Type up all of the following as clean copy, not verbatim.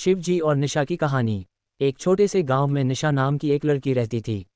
शिव जी और निशा की कहानी। एक छोटे से गांव में निशा नाम की एक लड़की रहती थी।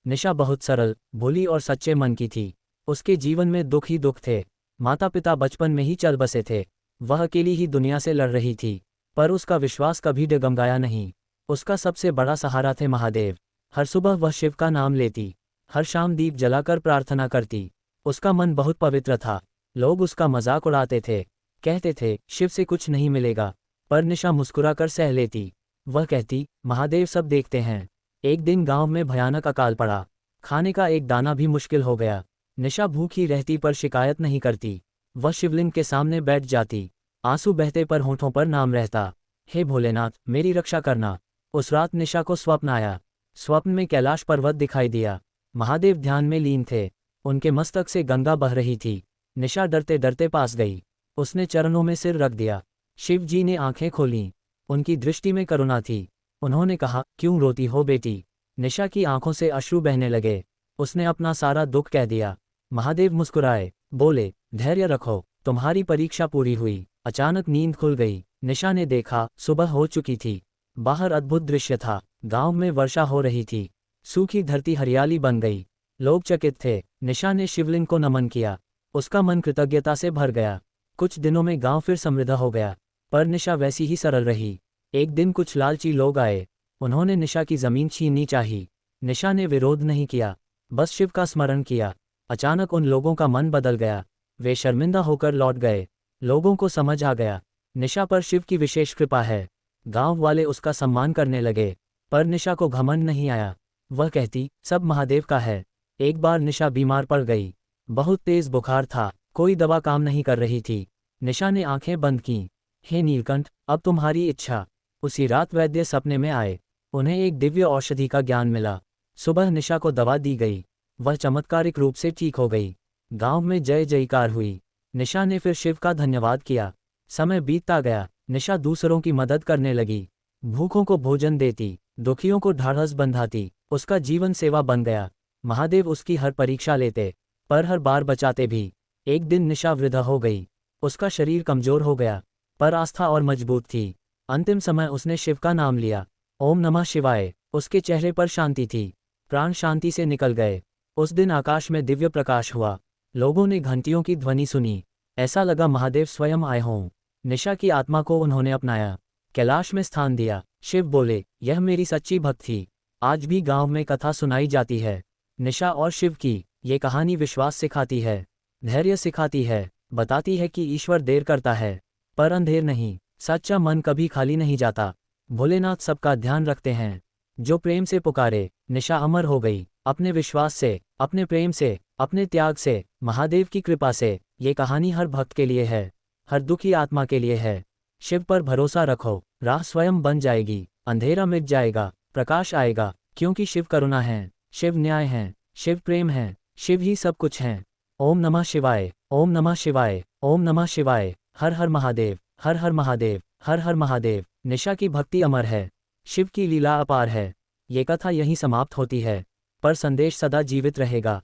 निशा बहुत सरल, भोली और सच्चे मन की थी। उसके जीवन में दुख ही दुख थे। माता पिता बचपन में ही चल बसे थे। वह अकेली ही दुनिया से लड़ रही थी, पर उसका विश्वास कभी डगमगाया नहीं। उसका सबसे बड़ा सहारा थे महादेव। हर सुबह वह शिव का नाम लेती, हर शाम दीप जलाकर प्रार्थना करती। उसका मन बहुत पवित्र था। लोग उसका मजाक उड़ाते थे, कहते थे शिव से कुछ नहीं मिलेगा, पर निशा मुस्कुराकर सह लेती। वह कहती, महादेव सब देखते हैं। एक दिन गांव में भयानक अकाल पड़ा। खाने का एक दाना भी मुश्किल हो गया। निशा भूखी रहती पर शिकायत नहीं करती। वह शिवलिंग के सामने बैठ जाती, आंसू बहते पर होठों पर नाम रहता, हे भोलेनाथ मेरी रक्षा करना। उस रात निशा को स्वप्न आया। स्वप्न में कैलाश पर्वत दिखाई दिया। महादेव ध्यान में लीन थे। उनके मस्तक से गंगा बह रही थी। निशा डरते डरते पास गई। उसने चरणों में सिर रख दिया। शिव जी ने आंखें खोलीं। उनकी दृष्टि में करुणा थी। उन्होंने कहा, क्यों रोती हो बेटी। निशा की आंखों से अश्रु बहने लगे। उसने अपना सारा दुख कह दिया। महादेव मुस्कुराए, बोले, धैर्य रखो, तुम्हारी परीक्षा पूरी हुई। अचानक नींद खुल गई। निशा ने देखा, सुबह हो चुकी थी। बाहर अद्भुत दृश्य था। गांव में वर्षा हो रही थी। सूखी धरती हरियाली बन गई। लोग चकित थे। निशा ने शिवलिंग को नमन किया। उसका मन कृतज्ञता से भर गया। कुछ दिनों में गांव फिर समृद्ध हो गया, पर निशा वैसी ही सरल रही। एक दिन कुछ लालची लोग आए। उन्होंने निशा की जमीन छीननी चाही। निशा ने विरोध नहीं किया, बस शिव का स्मरण किया। अचानक उन लोगों का मन बदल गया। वे शर्मिंदा होकर लौट गए। लोगों को समझ आ गया, निशा पर शिव की विशेष कृपा है। गांव वाले उसका सम्मान करने लगे। पर निशा को घमंड नहीं आया। वह कहती, सब महादेव का है। एक बार निशा बीमार पड़ गई। बहुत तेज बुखार था, कोई दवा काम नहीं कर रही थी। निशा ने आंखें बंद कीं। हे नीलकंठ, अब तुम्हारी इच्छा। उसी रात वैद्य सपने में आए। उन्हें एक दिव्य औषधि का ज्ञान मिला। सुबह निशा को दवा दी गई। वह चमत्कारिक रूप से ठीक हो गई। गांव में जय जयकार हुई। निशा ने फिर शिव का धन्यवाद किया। समय बीतता गया। निशा दूसरों की मदद करने लगी। भूखों को भोजन देती, दुखियों को ढाढ़स बंधाती। उसका जीवन सेवा बन गया। महादेव उसकी हर परीक्षा लेते, पर हर बार बचाते भी। एक दिन निशा वृद्ध हो गई। उसका शरीर कमजोर हो गया, पर आस्था और मजबूत थी। अंतिम समय उसने शिव का नाम लिया, ओम नमः शिवाय। उसके चेहरे पर शांति थी। प्राण शांति से निकल गए। उस दिन आकाश में दिव्य प्रकाश हुआ। लोगों ने घंटियों की ध्वनि सुनी। ऐसा लगा महादेव स्वयं आए हों। निशा की आत्मा को उन्होंने अपनाया, कैलाश में स्थान दिया। शिव बोले, यह मेरी सच्ची भक्त थी। आज भी गांव में कथा सुनाई जाती है। निशा और शिव की ये कहानी विश्वास सिखाती है, धैर्य सिखाती है, बताती है कि ईश्वर देर करता है, पर अंधेर नहीं। सच्चा मन कभी खाली नहीं जाता। भोलेनाथ सबका ध्यान रखते हैं। जो प्रेम से पुकारे। निशा अमर हो गई, अपने विश्वास से, अपने प्रेम से, अपने त्याग से, महादेव की कृपा से। ये कहानी हर भक्त के लिए है, हर दुखी आत्मा के लिए है। शिव पर भरोसा रखो, राह स्वयं बन जाएगी। अंधेरा मिट जाएगा, प्रकाश आएगा, क्योंकि शिव करुणा है, शिव न्याय है, शिव प्रेम है, शिव ही सब कुछ हैं। ओम नमः शिवाय, ओम नमः शिवाय, ओम नमः शिवाय। हर हर महादेव, हर हर महादेव, हर हर महादेव। निशा की भक्ति अमर है, शिव की लीला अपार है। ये कथा यहीं समाप्त होती है, पर संदेश सदा जीवित रहेगा।